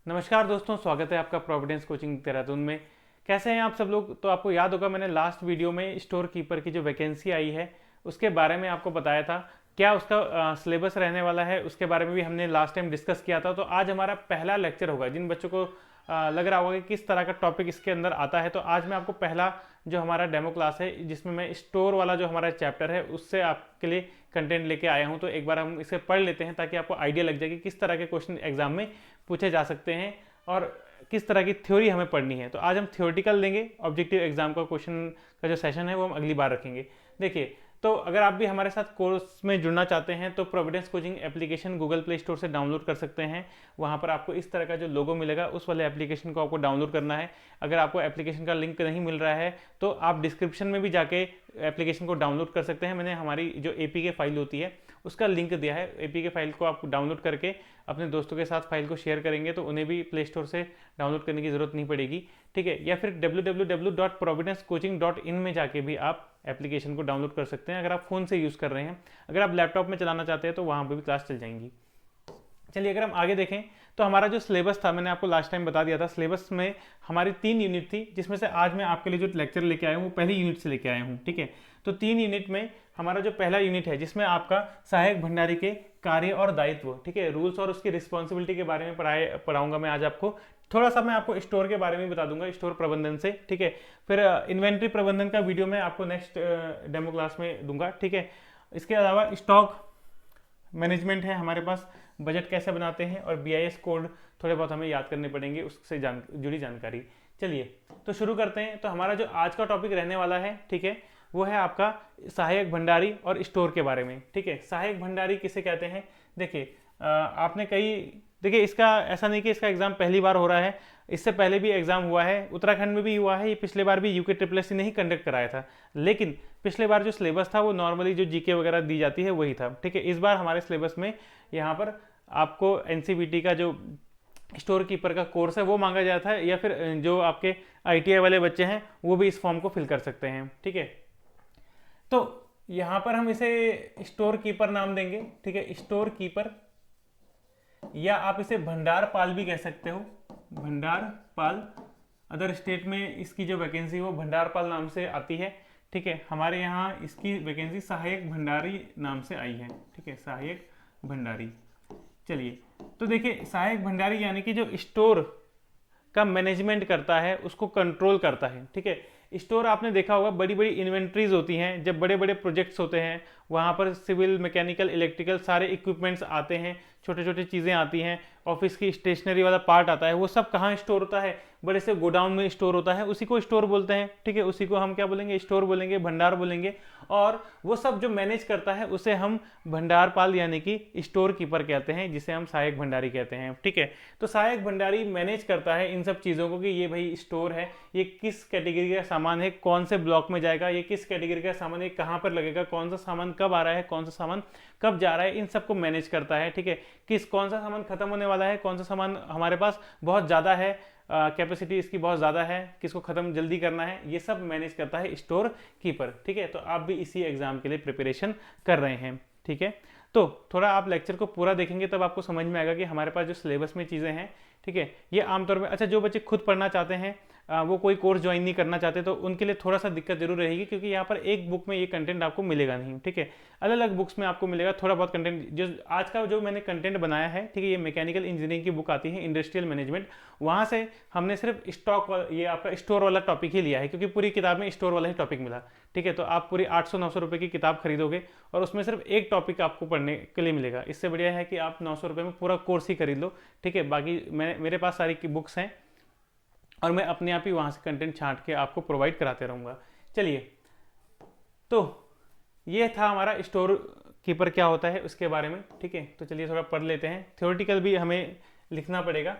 नमस्कार दोस्तों, स्वागत है आपका प्रोविडेंस कोचिंग देहरादून में। कैसे हैं आप सब लोग। तो आपको याद होगा मैंने लास्ट वीडियो में स्टोर कीपर की जो वैकेंसी आई है उसके बारे में आपको बताया था। क्या उसका सिलेबस रहने वाला है उसके बारे में भी हमने लास्ट टाइम डिस्कस किया था। तो आज हमारा पहला लेक्चर होगा। जिन बच्चों को लग रहा होगा कि किस तरह का टॉपिक इसके अंदर आता है, तो आज मैं आपको पहला जो हमारा डेमो क्लास है जिसमें मैं स्टोर वाला जो हमारा चैप्टर है उससे आपके लिए कंटेंट लेके आया हूं। तो एक बार हम इसे पढ़ लेते हैं ताकि आपको आइडिया लग जाए कि किस तरह के क्वेश्चन एग्जाम में पूछे जा सकते हैं और किस तरह की थ्योरी हमें पढ़नी है। तो आज हम थ्योरेटिकल लेंगे। ऑब्जेक्टिव एग्जाम का क्वेश्चन का जो सेशन है वो हम अगली बार रखेंगे। देखिए, तो अगर आप भी हमारे साथ कोर्स में जुड़ना चाहते हैं तो Providence coaching application Google play store से डाउनलोड कर सकते हैं। वहाँ पर आपको इस तरह का जो लोगो मिलेगा उस वाले एप्लीकेशन को आपको डाउनलोड करना है। अगर आपको एप्लीकेशन का लिंक नहीं मिल रहा है तो आप डिस्क्रिप्शन में भी जाके एप्लीकेशन को डाउनलोड कर सकते हैं। मैंने हमारी जो एपीके फाइल होती है उसका लिंक दिया है। एपीके फाइल को आप डाउनलोड करके अपने दोस्तों के साथ फाइल को शेयर करेंगे तो उन्हें भी प्ले स्टोर से डाउनलोड करने की ज़रूरत नहीं पड़ेगी, ठीक है। या फिर www.providencecoaching.in में जाके भी आप एप्लीकेशन को डाउनलोड कर सकते हैं अगर आप फ़ोन से यूज़ कर रहे हैं। अगर आप लैपटॉप में चलाना चाहते हैं तो वहाँ पर भी क्लास चल जाएंगी। चलिए, अगर हम आगे देखें तो हमारा जो सिलेबस था मैंने आपको लास्ट टाइम बता दिया था। सिलेबस में हमारी 3 यूनिट थी जिसमें से आज मैं आपके लिए जो लेक्चर लेके आया हूँ वो पहली यूनिट से लेके आया हूँ, ठीक है। तो 3 यूनिट में हमारा जो पहला यूनिट है जिसमें आपका सहायक भंडारी के कार्य और दायित्व, ठीक है, रूल्स और उसकी रिस्पॉन्सिबिलिटी के बारे में पढ़ाऊंगा मैं आज आपको। थोड़ा सा मैं आपको स्टोर के बारे में बता दूंगा, स्टोर प्रबंधन से, ठीक है। फिर इन्वेंट्री प्रबंधन का वीडियो मैं आपको नेक्स्ट डेमो क्लास में दूंगा, ठीक है। इसके अलावा स्टॉक मैनेजमेंट है हमारे पास, बजट कैसे बनाते हैं और बीआईएस कोड थोड़े बहुत हमें याद करने पड़ेंगे, उससे जुड़ी जानकारी। चलिए तो शुरू करते हैं। तो हमारा जो आज का टॉपिक रहने वाला है, ठीक है, वो है आपका सहायक भंडारी और स्टोर के बारे में, ठीक है। सहायक भंडारी किसे कहते हैं। देखिए, आपने देखिए, इसका ऐसा नहीं कि इसका एग्जाम पहली बार हो रहा है, इससे पहले भी एग्जाम हुआ है, उत्तराखंड में भी हुआ है। ये पिछले बार भी यूके ट्रिपल ने ही कंडक्ट कराया था, लेकिन पिछले बार जो सिलेबस था वो नॉर्मली जो जीके वगैरह दी जाती है वही था, ठीक है। इस बार हमारे सिलेबस में यहाँ पर आपको एनसीबीटी का जो स्टोर कीपर का कोर्स है वो मांगा जाता है, या फिर जो आपके आईटीआई वाले बच्चे हैं वो भी इस फॉर्म को फिल कर सकते हैं, ठीक है। तो यहाँ पर हम इसे स्टोर कीपर नाम देंगे, ठीक है, स्टोर कीपर, या आप इसे भंडारपाल भी कह सकते हो, भंडारपाल। अदर स्टेट में इसकी जो वैकेंसी वो भंडारपाल नाम से आती है, ठीक है। हमारे यहाँ इसकी वैकेंसी सहायक भंडारी नाम से आई है, ठीक है, सहायक भंडारी। चलिए, तो देखिए, सहायक भंडारी यानी कि जो स्टोर का मैनेजमेंट करता है उसको कंट्रोल करता है, ठीक है। स्टोर आपने देखा होगा, बड़ी बड़ी इन्वेंट्रीज होती हैं, जब बड़े बड़े प्रोजेक्ट्स होते हैं वहाँ पर सिविल, मैकेनिकल, इलेक्ट्रिकल सारे इक्विपमेंट्स आते हैं, छोटे छोटे चीज़ें आती हैं, ऑफिस की स्टेशनरी वाला पार्ट आता है, वो सब कहाँ स्टोर होता है, बड़े से गोडाउन में स्टोर होता है, उसी को स्टोर बोलते हैं, ठीक है। उसी को हम क्या बोलेंगे, स्टोर बोलेंगे, भंडार बोलेंगे। और वो सब जो मैनेज करता है उसे हम भंडारपाल यानी कि स्टोर कीपर कहते हैं, जिसे हम सहायक भंडारी कहते हैं, ठीक है। तो सहायक भंडारी मैनेज करता है इन सब चीज़ों को कि ये भाई स्टोर है, ये किस कैटेगरी का सामान है, कौन से ब्लॉक में जाएगा, ये किस कैटेगरी का सामान है, कहाँ पर लगेगा, कौन सा सामान कब आ रहा है, कौन सा सामान कब जा रहा है, इन सबको मैनेज करता है, ठीक है। कौन सा सामान खत्म होने वाला है, कौन सा सामान हमारे पास बहुत ज़्यादा है, कैपेसिटी इसकी बहुत ज़्यादा है, किसको ख़त्म जल्दी करना है, ये सब मैनेज करता है स्टोर कीपर, ठीक है। तो आप भी इसी एग्जाम के लिए प्रिपरेशन कर रहे हैं, ठीक है। तो थोड़ा आप लेक्चर को पूरा देखेंगे तब आपको समझ में आएगा कि हमारे पास जो सिलेबस में चीज़ें हैं, ठीक है, ये आमतौर पर, अच्छा, जो बच्चे खुद पढ़ना चाहते हैं, वो कोई कोर्स ज्वाइन नहीं करना चाहते, तो उनके लिए थोड़ा सा दिक्कत जरूर रहेगी, क्योंकि यहाँ पर एक बुक में ये कंटेंट आपको मिलेगा नहीं, ठीक है। अलग अलग बुक्स में आपको मिलेगा थोड़ा बहुत कंटेंट। जो आज का जो मैंने कंटेंट बनाया है, ठीक है, ये मैकेनिकल इंजीनियरिंग की बुक आती है, इंडस्ट्रियल मैनेजमेंट, वहाँ से हमने सिर्फ ये आपका स्टोर वाला टॉपिक ही लिया है, क्योंकि पूरी किताब में स्टोर वाला ही टॉपिक मिला, ठीक है। तो आप पूरी 800-900 रुपये की किताब खरीदोगे और उसमें सिर्फ एक टॉपिक आपको पढ़ने के लिए मिलेगा। इससे बढ़िया है कि आप 900 रुपये में पूरा कोर्स ही खरीद लो, ठीक है। बाकी मेरे पास सारी की बुक्स हैं और मैं अपने आप ही वहाँ से कंटेंट छांट के आपको प्रोवाइड कराते रहूँगा। चलिए, तो ये था हमारा स्टोर कीपर क्या होता है उसके बारे में, ठीक है। तो चलिए थोड़ा पढ़ लेते हैं। थ्योरेटिकल भी हमें लिखना पड़ेगा।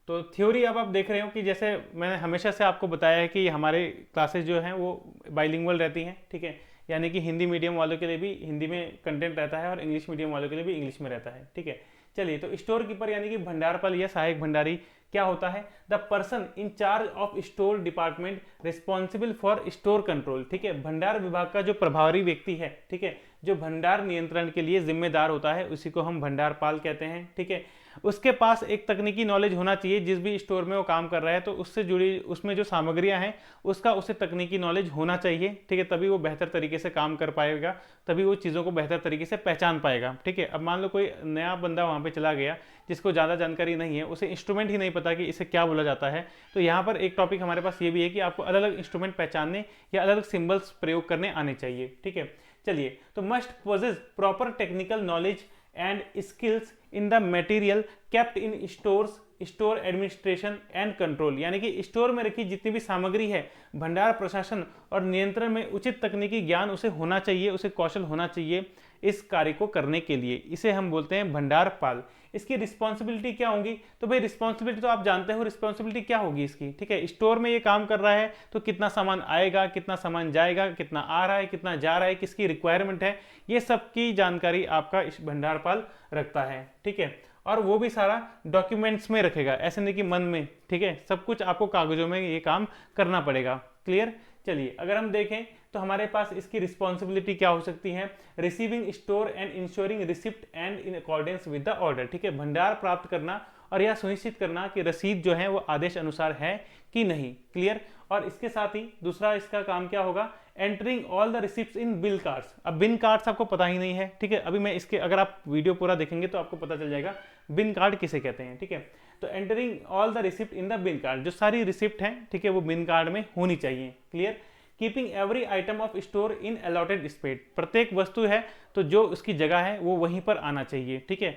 तो थ्योरी अब आप देख रहे हो कि जैसे मैंने हमेशा से आपको बताया है कि हमारे क्लासेस जो हैं वो बाइलिंगुअल रहती हैं, ठीक है, यानी कि हिंदी मीडियम वालों के लिए भी हिंदी में कंटेंट रहता है और इंग्लिश मीडियम वालों के लिए भी इंग्लिश में रहता है, ठीक है। चलिए, तो स्टोर कीपर यानी कि भंडारपाल या सहायक भंडारी क्या होता है। The person in charge of store department responsible for store control, ठीक है, भंडार विभाग का जो प्रभारी व्यक्ति है, ठीक है, जो भंडार नियंत्रण के लिए जिम्मेदार होता है, उसी को हम भंडारपाल कहते हैं, ठीक है। उसके पास एक तकनीकी नॉलेज होना चाहिए, जिस भी स्टोर में वो काम कर रहा है तो उससे जुड़ी उसमें जो सामग्रियां हैं उसका उसे तकनीकी नॉलेज होना चाहिए, ठीक है, तभी वो बेहतर तरीके से काम कर पाएगा, तभी वो चीज़ों को बेहतर तरीके से पहचान पाएगा, ठीक है। अब मान लो कोई नया बंदा वहाँ पे चला गया जिसको ज़्यादा जानकारी नहीं है, उसे इंस्ट्रूमेंट ही नहीं पता कि इसे क्या बोला जाता है, तो यहाँ पर एक टॉपिक हमारे पास ये भी है कि आपको अलग अलग इंस्ट्रूमेंट पहचानने या अलग अलग सिंबल्स प्रयोग करने आने चाहिए, ठीक है। चलिए, तो must possess proper technical knowledge and skills in the material kept in stores, store administration and control, यानी कि स्टोर में रखी जितनी भी सामग्री है, भंडार प्रशासन और नियंत्रण में उचित तकनीकी ज्ञान उसे होना चाहिए, उसे कौशल होना चाहिए इस कार्य को करने के लिए। इसे हम बोलते हैं भंडारपाल। इसकी रिस्पॉन्सिबिलिटी क्या होगी? तो भाई रिस्पॉन्सिबिलिटी तो आप जानते हो, रिस्पॉन्सिबिलिटी क्या होगी इसकी, ठीक है। स्टोर में ये काम कर रहा है तो कितना सामान आएगा, कितना सामान जाएगा, कितना आ रहा है, कितना जा रहा है, किसकी रिक्वायरमेंट है, ये सब की जानकारी आपका इस भंडारपाल रखता है, ठीक है। और वो भी सारा डॉक्यूमेंट्स में रखेगा, ऐसे नहीं कि मन में, ठीक है, सब कुछ आपको कागजों में ये काम करना पड़ेगा। क्लियर? चलिए, अगर हम देखें तो हमारे पास इसकी रिस्पॉन्सिबिलिटी क्या हो सकती है? Receiving store and ensuring receipt and in accordance with the order, ठीक है, भंडार प्राप्त करना और यह सुनिश्चित करना कि रसीद जो है वो आदेश अनुसार है कि नहीं। क्लियर? और इसके साथ ही दूसरा इसका काम क्या होगा? Entering all the receipts in bill cards. अब बिन कार्ड्स आपको पता ही नहीं है, ठीक है, अभी मैं इसके अगर आप वीडियो पूरा देखेंगे तो आपको पता चल जाएगा बिन कार्ड किसे कहते हैं, ठीक है। तो entering all the receipt in the bin card, जो सारी रिसिप्ट है, ठीक है, वो बिन कार्ड में होनी चाहिए। Clear? Keeping every item of store in allotted space, प्रत्येक वस्तु है तो जो उसकी जगह है वो वहीं पर आना चाहिए, ठीक है।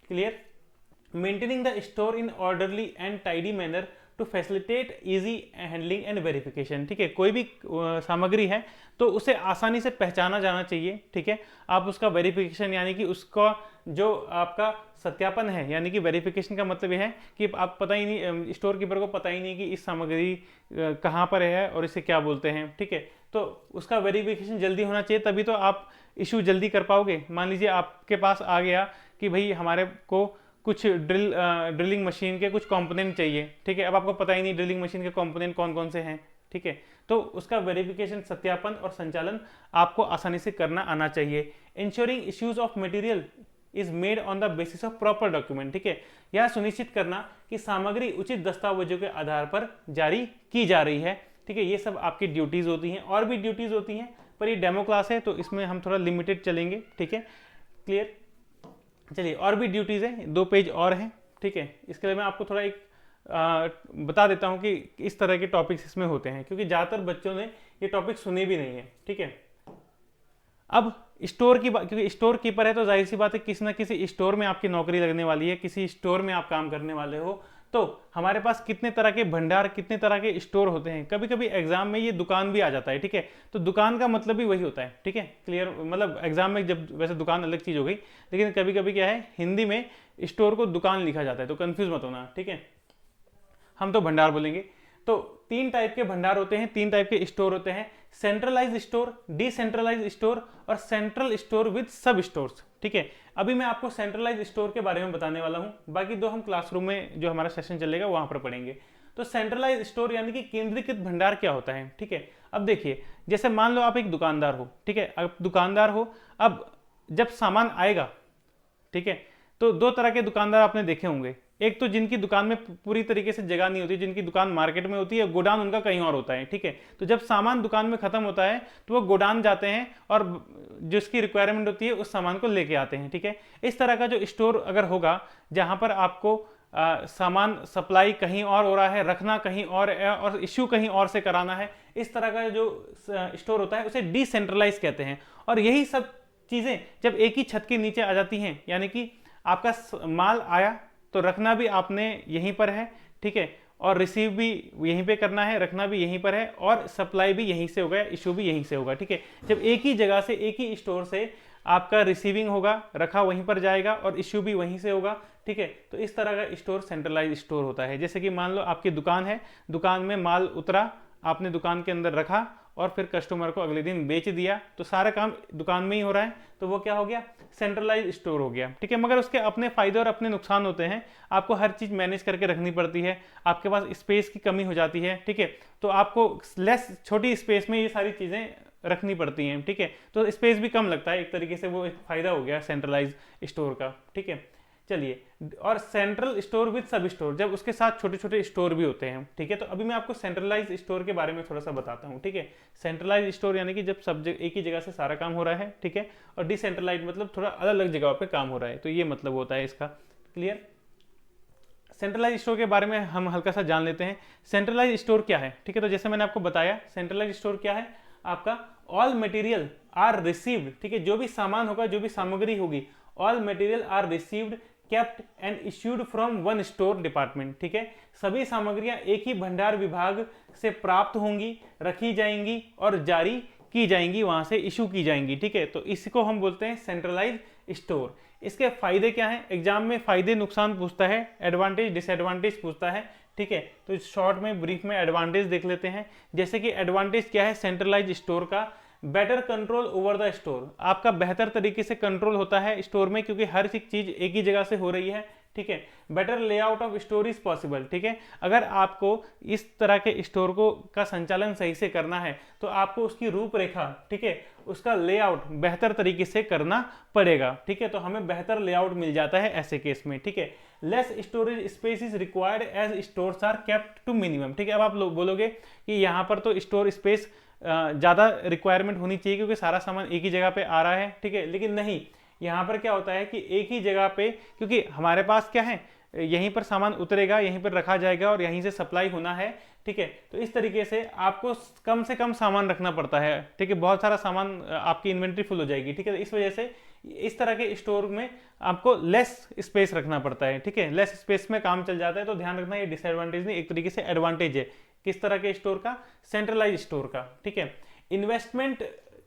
Clear? Maintaining the store in orderly and tidy manner to facilitate easy handling and verification, ठीक है, कोई भी सामग्री है तो उसे आसानी से पहचाना जाना चाहिए, ठीक है। आप उसका वेरिफिकेशन यानी कि उसका जो आपका सत्यापन है, यानी कि वेरिफिकेशन का मतलब यह है कि आप पता ही नहीं, स्टोर कीपर को पता ही नहीं कि इस सामग्री कहाँ पर है और इसे क्या बोलते हैं, ठीक है, तो उसका वेरिफिकेशन जल्दी होना चाहिए, तभी तो आप इशू जल्दी कर पाओगे। मान लीजिए आपके पास आ गया कि भाई हमारे को कुछ ड्रिलिंग मशीन के कुछ कंपोनेंट चाहिए, ठीक है, अब आपको पता ही नहीं ड्रिलिंग मशीन के कंपोनेंट कौन कौन से हैं, ठीक है, तो उसका वेरिफिकेशन, सत्यापन और संचालन आपको आसानी से करना आना चाहिए। Ensuring issues of material is made on the basis of proper document, ठीक है, यह सुनिश्चित करना कि सामग्री उचित दस्तावेजों के आधार पर जारी की जा रही है, ठीक है, ये सब आपकी ड्यूटीज होती हैं। और भी ड्यूटीज होती हैं, पर ये डेमो क्लास है तो इसमें हम थोड़ा लिमिटेड चलेंगे, ठीक है। क्लियर? चलिए, और भी ड्यूटीज हैं, 2 पेज और हैं, ठीक है, इसके लिए मैं आपको थोड़ा एक बता देता हूं कि इस तरह के टॉपिक्स इसमें होते हैं, क्योंकि ज़्यादातर बच्चों ने ये टॉपिक सुने भी नहीं है, ठीक है। अब स्टोर की बात, क्योंकि स्टोर कीपर है तो जाहिर सी बात है किसी ना किसी स्टोर में आपकी नौकरी लगने वाली है, किसी स्टोर में आप काम करने वाले हो, तो हमारे पास कितने तरह के भंडार, कितने तरह के स्टोर होते हैं। कभी कभी एग्जाम में ये दुकान भी आ जाता है, ठीक है, तो दुकान का मतलब भी वही होता है, ठीक है। क्लियर? मतलब एग्जाम में जब, वैसे दुकान अलग चीज हो गई, लेकिन कभी कभी क्या है, हिंदी में स्टोर को दुकान लिखा जाता है, तो कंफ्यूज मत होना, ठीक है, हम तो भंडार बोलेंगे। तो 3 टाइप के भंडार होते हैं, 3 टाइप के स्टोर होते हैं, सेंट्रलाइज स्टोर, डिसेंट्रलाइज स्टोर और सेंट्रल स्टोर विद सब स्टोर्स, ठीक है। अभी मैं आपको सेंट्रलाइज स्टोर के बारे में बताने वाला हूं, बाकी 2 हम क्लासरूम में जो हमारा सेशन चलेगा वहां पर पढ़ेंगे। तो सेंट्रलाइज स्टोर यानी कि केंद्रीकृत भंडार क्या होता है, ठीक है। अब देखिए, जैसे मान लो आप एक दुकानदार हो, ठीक है, अब दुकानदार हो, अब जब सामान आएगा, ठीक है, तो 2 तरह के दुकानदार आपने देखे होंगे, एक तो जिनकी दुकान में पूरी तरीके से जगह नहीं होती, जिनकी दुकान मार्केट में होती है, गोडाउन उनका कहीं और होता है, ठीक है, तो जब सामान दुकान में खत्म होता है तो वो गोडाउन जाते हैं और जिसकी रिक्वायरमेंट होती है उस सामान को लेके आते हैं, ठीक है। इस तरह का जो स्टोर अगर होगा जहां पर आपको सामान सप्लाई कहीं और हो रहा है, रखना कहीं और है और इश्यू कहीं और से कराना है, इस तरह का जो स्टोर होता है उसे डिसेंट्रलाइज कहते हैं। और यही सब चीजें जब एक ही छत के नीचे आ जाती हैं, यानी कि आपका माल आया तो रखना भी आपने यहीं पर है, ठीक है, और रिसीव भी यहीं पे करना है, रखना भी यहीं पर है और सप्लाई भी यहीं से होगा, इशू भी यहीं से होगा, ठीक है। जब एक ही जगह से, एक ही स्टोर से आपका रिसीविंग होगा, रखा वहीं पर जाएगा और इश्यू भी वहीं से होगा, ठीक है, तो इस तरह का स्टोर सेंट्रलाइज स्टोर होता है। जैसे कि मान लो आपकी दुकान है, दुकान में माल उतरा, आपने दुकान के अंदर रखा और फिर कस्टमर को अगले दिन बेच दिया, तो सारा काम दुकान में ही हो रहा है, तो वो क्या हो गया, सेंट्रलाइज स्टोर हो गया, ठीक है। मगर उसके अपने फायदे और अपने नुकसान होते हैं, आपको हर चीज मैनेज करके रखनी पड़ती है, आपके पास स्पेस की कमी हो जाती है, ठीक है, तो आपको लेस छोटी स्पेस में ये सारी चीजें रखनी पड़ती हैं, ठीक है, तो स्पेस भी कम लगता है, एक तरीके से वो एक फायदा हो गया सेंट्रलाइज स्टोर का, ठीक है। चलिए, और सेंट्रल स्टोर विद सब स्टोर, जब उसके साथ छोटे छोटे स्टोर भी होते हैं, ठीक है। तो अभी मैं आपको सेंट्रलाइज स्टोर के बारे में थोड़ा सा बताता हूँ, ठीक है। सेंट्रलाइज स्टोर यानी कि जब सब एक ही जगह से सारा काम हो रहा है, ठीक है, और डिसेंट्रलाइज मतलब थोड़ा अलग अलग जगहों पे काम हो रहा है, तो ये मतलब होता है इसका। क्लियर। सेंट्रलाइज स्टोर के बारे में हम हल्का सा जान लेते हैं। सेंट्रलाइज स्टोर क्या है, ठीक है। तो जैसे मैंने आपको बताया, सेंट्रलाइज स्टोर क्या है, आपका ऑल मटेरियल आर रिसीव्ड, ठीक है, जो भी सामान होगा, जो भी सामग्री होगी, all material are received, kept and issued from one store department, ठीक है। सभी सामग्रियां एक ही भंडार विभाग से प्राप्त होंगी, रखी जाएंगी और जारी की जाएंगी, वहां से इशू की जाएंगी, ठीक है। तो इसको हम बोलते हैं सेंट्रलाइज स्टोर। इसके फायदे क्या हैं, एग्जाम में फायदे नुकसान पूछता है, एडवांटेज डिसएडवांटेज पूछता है, ठीक है। तो शॉर्ट में ब्रीफ में एडवांटेज देख लेते हैं। जैसे कि एडवांटेज क्या है सेंट्रलाइज स्टोर का, better control over the store, आपका बेहतर तरीके से कंट्रोल होता है स्टोर में, क्योंकि हर चीज एक ही जगह से हो रही है, ठीक है। Better layout of store is possible, ठीक है। अगर आपको इस तरह के स्टोर को का संचालन सही से करना है तो आपको उसकी रूपरेखा, ठीक है, उसका लेआउट बेहतर तरीके से करना पड़ेगा, ठीक है। तो हमें बेहतर लेआउट मिल जाता है ऐसे केस में, ठीक है। Less storage space is required as stores are kept to minimum, ठीक है। अब आप लोग बोलोगे कि यहाँ पर तो स्टोर स्पेस ज़्यादा रिक्वायरमेंट होनी चाहिए क्योंकि सारा सामान एक ही जगह पे आ रहा है, ठीक है। लेकिन नहीं, यहाँ पर क्या होता है कि एक ही जगह पे, क्योंकि हमारे पास क्या है, यहीं पर सामान उतरेगा, यहीं पर रखा जाएगा और यहीं से सप्लाई होना है, ठीक है। तो इस तरीके से आपको कम से कम सामान रखना पड़ता है, ठीक है। बहुत सारा सामान आपकी इन्वेंट्री फुल हो जाएगी, ठीक है। इस वजह से इस तरह के स्टोर में आपको लेस स्पेस रखना पड़ता है, ठीक है। लेस स्पेस में काम चल जाता है, तो ध्यान रखना ये डिसएडवांटेज नहीं, एक तरीके से एडवांटेज है। किस तरह के स्टोर का, सेंट्रलाइज स्टोर का, ठीक है। इन्वेस्टमेंट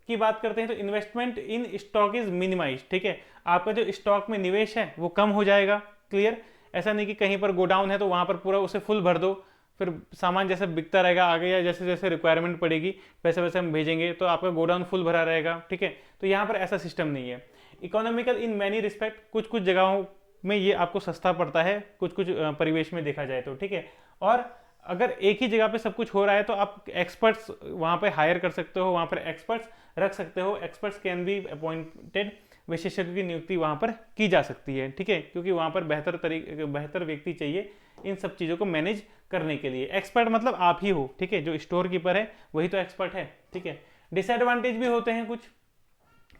की बात करते हैं तो investment in stock is minimize, ठीक है। आपका जो स्टॉक में निवेश है वो कम हो जाएगा। क्लियर। ऐसा नहीं कि कहीं पर गोडाउन है तो वहां पर पूरा उसे फुल भर दो, फिर सामान जैसे बिकता रहेगा आगे, या जैसे जैसे रिक्वायरमेंट पड़ेगी वैसे वैसे हम भेजेंगे, तो आपका गोडाउन फुल भरा रहेगा, ठीक है। तो यहाँ पर ऐसा सिस्टम नहीं है। इकोनॉमिकल इन मैनी रिस्पेक्ट, कुछ कुछ जगहों में ये आपको सस्ता पड़ता है, कुछ कुछ परिवेश में देखा जाए तो, ठीक है। और अगर एक ही जगह पे सब कुछ हो रहा है तो आप एक्सपर्ट्स वहां पे हायर कर सकते हो, वहां पर एक्सपर्ट्स रख सकते हो, एक्सपर्ट्स कैन बी अपॉइंटेड, विशेषज्ञ की नियुक्ति वहां पर की जा सकती है, ठीक है। क्योंकि वहां पर बेहतर व्यक्ति चाहिए इन सब चीज़ों को मैनेज करने के लिए। एक्सपर्ट मतलब आप ही हो, ठीक है। जो स्टोर कीपर है वही तो एक्सपर्ट है, ठीक है। डिसएडवांटेज भी होते हैं कुछ।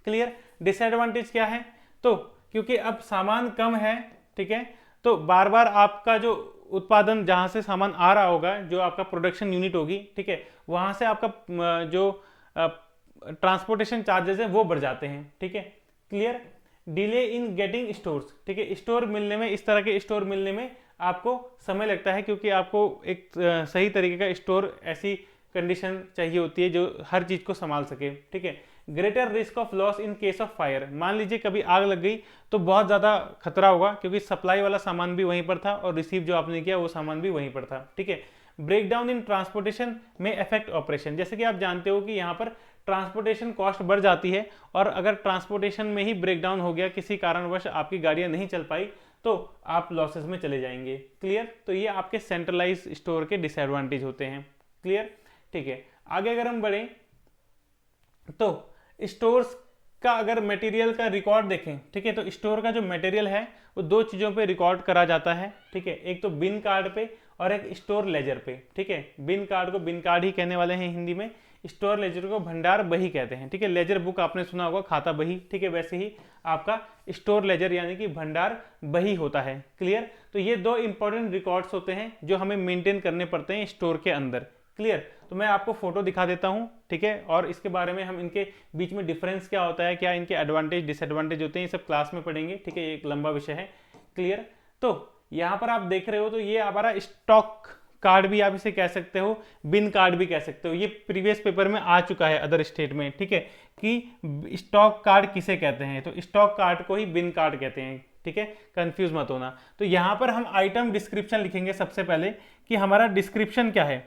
क्लियर। डिसएडवांटेज क्या है, तो क्योंकि अब सामान कम है, ठीक है, तो बार बार आपका जो उत्पादन, जहां से सामान आ रहा होगा, जो आपका प्रोडक्शन यूनिट होगी, ठीक है, वहां से आपका जो ट्रांसपोर्टेशन चार्जेस है वो बढ़ जाते हैं, ठीक है। Clear. Delay in getting stores, ठीक है। स्टोर मिलने में, इस तरह के स्टोर मिलने में आपको समय लगता है, क्योंकि आपको एक सही तरीके का स्टोर, ऐसी कंडीशन चाहिए होती है जो हर चीज को संभाल सके, ठीक है। Greater risk of loss in case of fire, मान लीजिए कभी आग लग गई तो बहुत ज़्यादा खतरा होगा, क्योंकि सप्लाई वाला सामान भी वहीं पर था और रिसीव जो आपने किया वो सामान भी वहीं पर था, ठीक है। ब्रेकडाउन इन ट्रांसपोर्टेशन में अफेक्ट ऑपरेशन, जैसे कि आप जानते हो कि यहाँ पर ट्रांसपोर्टेशन कॉस्ट बढ़ जाती है, और अगर ट्रांसपोर्टेशन में ही ब्रेकडाउन हो गया, किसी कारणवश आपकी गाड़ियाँ नहीं चल पाई, तो आप लॉसेस में चले जाएंगे। क्लियर। तो ये आपके सेंट्रलाइज स्टोर के डिसएडवांटेज होते हैं। क्लियर, ठीक है। आगे अगर हम बढ़ें तो स्टोर्स का अगर मटेरियल का रिकॉर्ड देखें, ठीक है, तो स्टोर का जो मटेरियल है वो दो चीज़ों पे रिकॉर्ड करा जाता है, ठीक है। एक तो बिन कार्ड पे और एक स्टोर लेजर पे, ठीक है। बिन कार्ड को बिन कार्ड ही कहने वाले हैं हिंदी में, स्टोर लेजर को भंडार बही कहते हैं, ठीक है। लेजर बुक आपने सुना होगा, खाता बही, ठीक है। वैसे ही आपका स्टोर लेजर यानी कि भंडार बही होता है। क्लियर। तो ये दो इंपॉर्टेंट रिकॉर्ड्स होते हैं जो हमें मेंटेन करने पड़ते हैं स्टोर के अंदर। क्लियर। तो मैं आपको फोटो दिखा देता हूं, ठीक है, और इसके बारे में हम इनके बीच में डिफरेंस क्या होता है, क्या इनके एडवांटेज डिसएडवांटेज होते हैं, ये सब क्लास में पढ़ेंगे, ठीक है। एक लंबा विषय है। क्लियर। तो यहाँ पर आप देख रहे हो तो ये हमारा स्टॉक कार्ड भी आप इसे कह सकते हो, बिन कार्ड भी कह सकते हो। ये प्रीवियस पेपर में आ चुका है अदर स्टेट में, ठीक है, कि स्टॉक कार्ड किसे कहते हैं, तो स्टॉक कार्ड को ही बिन कार्ड कहते हैं, ठीक है। कंफ्यूज मत होना। तो यहाँ पर हम आइटम डिस्क्रिप्शन लिखेंगे सबसे पहले कि हमारा डिस्क्रिप्शन क्या है,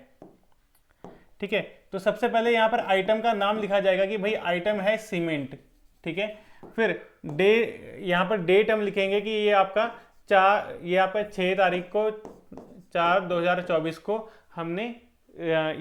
ठीक है। तो सबसे पहले यहाँ पर आइटम का नाम लिखा जाएगा कि भाई आइटम है सीमेंट, ठीक है। फिर डे, यहाँ पर डेट हम लिखेंगे कि ये आपका 6 तारीख को 4/2024 को हमने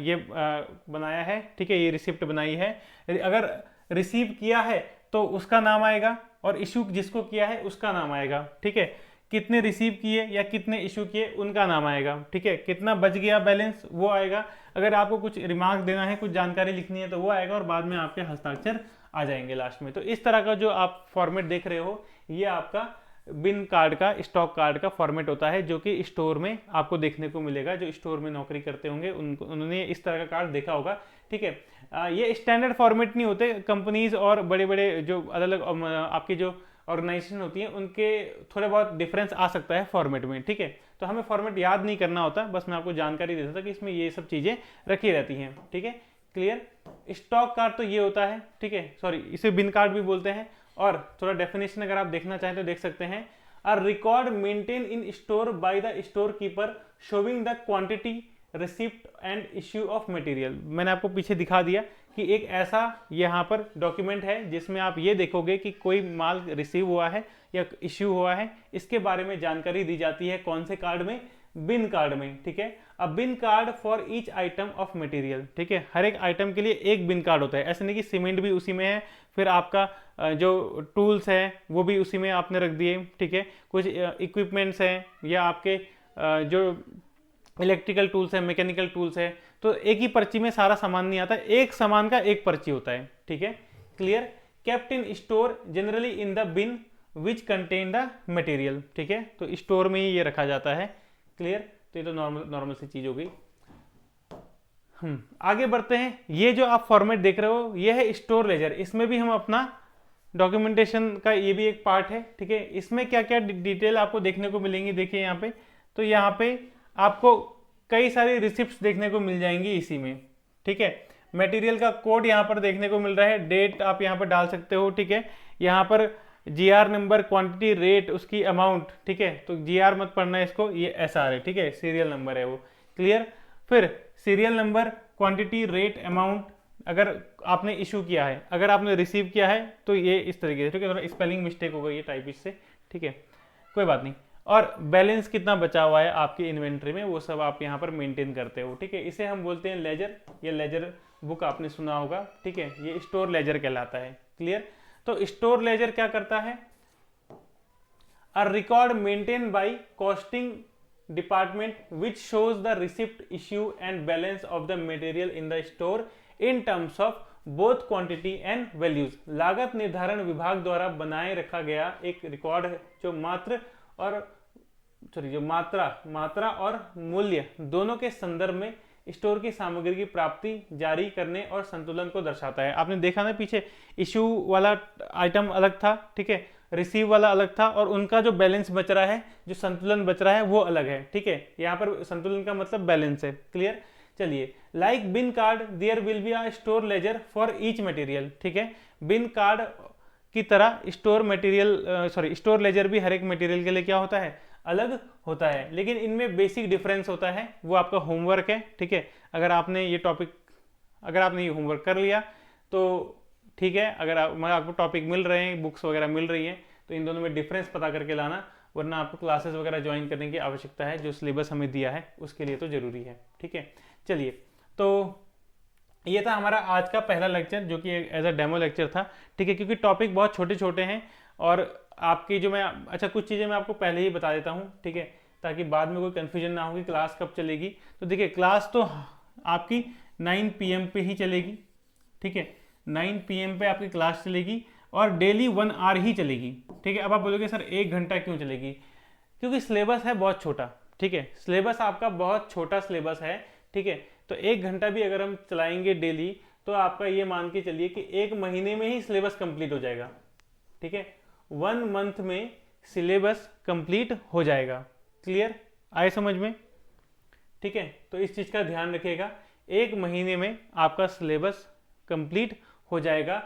ये बनाया है, ठीक है, ये रिसिप्ट बनाई है। अगर रिसीव किया है तो उसका नाम आएगा, और इशू जिसको किया है उसका नाम आएगा, ठीक है। कितने रिसीव किए या कितने इशू किए उनका नाम आएगा, ठीक है। कितना बच गया बैलेंस वो आएगा, अगर आपको कुछ रिमार्क देना है, कुछ जानकारी लिखनी है तो वो आएगा, और बाद में आपके हस्ताक्षर आ जाएंगे लास्ट में। तो इस तरह का जो आप फॉर्मेट देख रहे हो ये आपका बिन कार्ड का, स्टॉक कार्ड का फॉर्मेट होता है, जो कि स्टोर में आपको देखने को मिलेगा। जो स्टोर में नौकरी करते होंगे उन्होंने इस तरह का कार्ड देखा होगा, ठीक है। ये स्टैंडर्ड फॉर्मेट नहीं होते, कंपनीज और बड़े बड़े जो अलग अलग आपकी जो ऑर्गेनाइजेशन होती है उनके थोड़े बहुत डिफरेंस आ सकता है फॉर्मेट में, ठीक है। तो हमें फॉर्मेट याद नहीं करना होता, बस मैं आपको जानकारी देता था कि इसमें ये सब चीज़ें रखी रहती हैं, ठीक है, क्लियर। स्टॉक कार्ड तो ये होता है, ठीक है, सॉरी इसे बिन कार्ड भी बोलते हैं। और थोड़ा डेफिनेशन अगर आप देखना चाहें तो देख सकते हैं, a record maintain in store by the store keeper showing the quantity receipt and issue of material. मैंने आपको पीछे दिखा दिया कि एक ऐसा यहाँ पर डॉक्यूमेंट है जिसमें आप ये देखोगे कि कोई माल रिसीव हुआ है या इश्यू हुआ है, इसके बारे में जानकारी दी जाती है। कौन से कार्ड में? बिन कार्ड में, ठीक है। अब bin card for each item of material, ठीक है, हर एक आइटम के लिए एक बिन कार्ड होता है। ऐसे नहीं कि सीमेंट भी उसी में है, फिर आपका जो टूल्स है वो भी उसी में आपने रख दिए, ठीक है। कुछ इक्विपमेंट्स हैं या आपके जो इलेक्ट्रिकल टूल्स है, मैकेनिकल टूल्स है, तो एक ही पर्ची में सारा सामान नहीं आता, एक सामान का एक पर्ची होता है, ठीक है, clear. Kept in store generally in the bin which contain the material, ठीक है, तो स्टोर में ही ये रखा जाता है, क्लियर। तो ये तो नॉर्मल सी चीज हो गई। आगे बढ़ते हैं। ये जो आप फॉर्मेट देख रहे हो ये है स्टोर लेजर, इसमें भी हम अपना डॉक्यूमेंटेशन का ये भी एक पार्ट है, ठीक है। इसमें क्या क्या डिटेल आपको देखने को मिलेंगी, देखिए यहाँ पे, तो यहाँ पे आपको कई सारी रिसिप्ट्स देखने को मिल जाएंगी इसी में, ठीक है। मटेरियल का कोड यहाँ पर देखने को मिल रहा है, डेट आप यहाँ पर डाल सकते हो, ठीक है। यहाँ पर जीआर नंबर, क्वांटिटी, रेट, उसकी अमाउंट, ठीक है, तो जीआर मत पढ़ना है इसको, ये एसआर है, ठीक है, सीरियल नंबर है वो, क्लियर। फिर serial number, quantity, rate, amount, अगर आपने इशू किया है, अगर आपने रिसीव किया है तो ये इस तरीके से, ठीक है। थोड़ा स्पेलिंग मिस्टेक हो गई है टाइपिस्ट से, ठीक है, कोई बात नहीं। और बैलेंस कितना बचा हुआ है आपकी इन्वेंट्री में वो सब आप यहाँ पर मेंटेन करते हो, ठीक है। इसे हम बोलते हैं लेजर, ये लेजर बुक आपने सुना होगा, ठीक है, ये स्टोर लेजर कहलाता है, क्लियर। तो स्टोर लेजर क्या करता है? A record maintain by costing department which shows the receipt, issue and balance of the material in the store in terms of both quantity and values. लागत निर्धारण विभाग द्वारा बनाए रखा गया एक रिकॉर्ड है जो मात्रा और मूल्य दोनों के संदर्भ में स्टोर की सामग्री की प्राप्ति, जारी करने और संतुलन को दर्शाता है। आपने देखा ना पीछे, इशू वाला आइटम अलग था, ठीक है, रिसीव वाला अलग था, और उनका जो बैलेंस बच रहा है, जो संतुलन बच रहा है वो अलग है, ठीक है। यहाँ पर संतुलन का मतलब बैलेंस है, क्लियर। चलिए, like bin card there will be a store ledger for each material, ठीक है। बिन कार्ड की तरह स्टोर लेजर भी हर एक मटेरियल के लिए क्या होता है? अलग होता है, लेकिन इनमें बेसिक डिफरेंस होता है, वो आपका होमवर्क है, ठीक है। अगर आपने ये होमवर्क कर लिया तो ठीक है, अगर आपको टॉपिक मिल रहे हैं, बुक्स वगैरह मिल रही हैं, तो इन दोनों में डिफरेंस पता करके लाना, वरना आपको क्लासेस वगैरह ज्वाइन करने की आवश्यकता है। जो सिलेबस हमें दिया है उसके लिए तो जरूरी है, ठीक है। चलिए, तो ये था हमारा आज का पहला लेक्चर, जो कि एज अ डेमो लेक्चर था, ठीक है, क्योंकि टॉपिक बहुत छोटे छोटे हैं, और आपकी जो कुछ चीज़ें मैं आपको पहले ही बता देता हूँ, ठीक है, ताकि बाद में कोई कन्फ्यूजन ना हो कि क्लास कब चलेगी। तो देखिए, क्लास तो आपकी 9 PM पे ही चलेगी, ठीक है, 9 PM पे आपकी क्लास चलेगी, और डेली 1 आवर ही चलेगी, ठीक है। अब आप बोलोगे सर 1 घंटा क्यों चलेगी? क्योंकि सिलेबस है बहुत छोटा, ठीक है, सिलेबस आपका बहुत छोटा सिलेबस है, ठीक है। तो 1 घंटा भी अगर हम चलाएंगे डेली, तो आपका ये मान के चलिए कि 1 महीने में ही सिलेबस कंप्लीट हो जाएगा, ठीक है। 1 मंथ में सिलेबस कंप्लीट हो जाएगा, क्लियर, आए समझ में, ठीक है। तो इस चीज का ध्यान रखिएगा, 1 महीने में आपका सिलेबस कंप्लीट हो जाएगा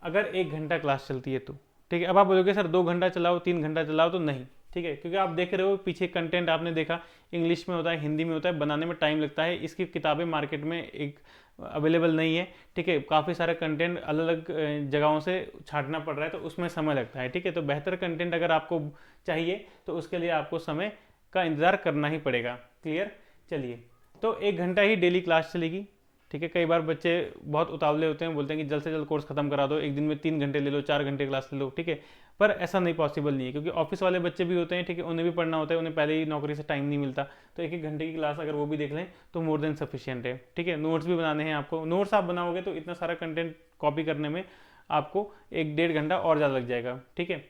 अगर 1 घंटा क्लास चलती है तो, ठीक है। अब आप बोलोगे सर 2 घंटा चलाओ, 3 घंटा चलाओ, तो नहीं, ठीक है, क्योंकि आप देख रहे हो पीछे कंटेंट आपने देखा, इंग्लिश में होता है, हिंदी में होता है, बनाने में टाइम लगता है, इसकी किताबें मार्केट में एक अवेलेबल नहीं है, ठीक है, काफ़ी सारा कंटेंट अलग अलग जगहों से छांटना पड़ रहा है, तो उसमें समय लगता है, ठीक है। तो बेहतर कंटेंट अगर आपको चाहिए तो उसके लिए आपको समय का इंतज़ार करना ही पड़ेगा, क्लियर। चलिए, तो 1 घंटा ही डेली क्लास चलेगी, ठीक है। कई बार बच्चे बहुत उतावले होते हैं, बोलते हैं कि जल्द से जल्द कोर्स खत्म करा दो, एक दिन में 3 घंटे ले लो, 4 घंटे क्लास ले लो, ठीक है। पर ऐसा नहीं पॉसिबल नहीं है, क्योंकि ऑफिस वाले बच्चे भी होते हैं, ठीक है, उन्हें भी पढ़ना होता है, उन्हें पहले ही नौकरी से टाइम नहीं मिलता। तो 1-1 घंटे की क्लास अगर वो भी देख लें तो मोर देन सफिशियंट है, ठीक है। नोट्स भी बनाने हैं आपको, नोट्स आप बनाओगे तो इतना सारा कंटेंट कॉपी करने में आपको 1-1.5 घंटा और ज़्यादा लग जाएगा, ठीक है।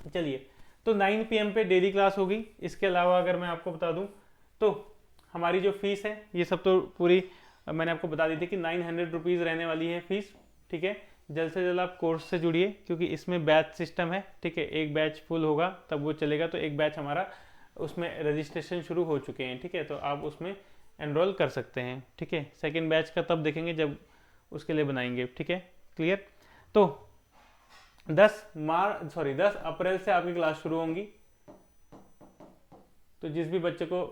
चलिए, तो 9 PM पे डेली क्लास होगी। इसके अलावा अगर मैं आपको बता दूं तो हमारी जो फीस है, ये सब तो पूरी मैंने आपको बता दी थी कि 900 रुपीज़ रहने वाली है फीस, ठीक है। जल्द से जल्द आप कोर्स से जुड़िए, क्योंकि इसमें बैच सिस्टम है, ठीक है। एक बैच फुल होगा तब वो चलेगा, तो एक बैच हमारा उसमें रजिस्ट्रेशन शुरू हो चुके हैं, ठीक है, तो आप उसमें एनरोल कर सकते हैं, ठीक है। सेकेंड बैच का तब देखेंगे जब उसके लिए बनाएंगे, ठीक है। क्लियर। तो 10 अप्रैल से आपकी क्लास शुरू होंगी। तो जिस भी बच्चे को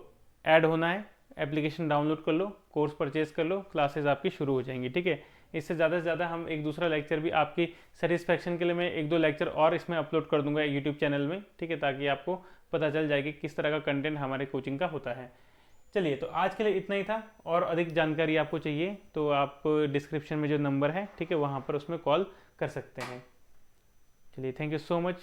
ऐड होना है, एप्लीकेशन डाउनलोड कर लो, कोर्स परचेज कर लो, क्लासेस आपकी शुरू हो जाएंगी, ठीक है। इससे ज़्यादा से ज़्यादा हम एक दूसरा लेक्चर भी आपकी सेटिस्फेक्शन के लिए मैं 1-2 लेक्चर और इसमें अपलोड कर दूंगा यूट्यूब चैनल में, ठीक है, ताकि आपको पता चल जाए कि किस तरह का कंटेंट हमारे कोचिंग का होता है। चलिए, तो आज के लिए इतना ही था। और अधिक जानकारी आपको चाहिए तो आप डिस्क्रिप्शन में जो नंबर है, ठीक है, वहाँ पर उसमें कॉल कर सकते हैं। चलिए, थैंक यू सो मच।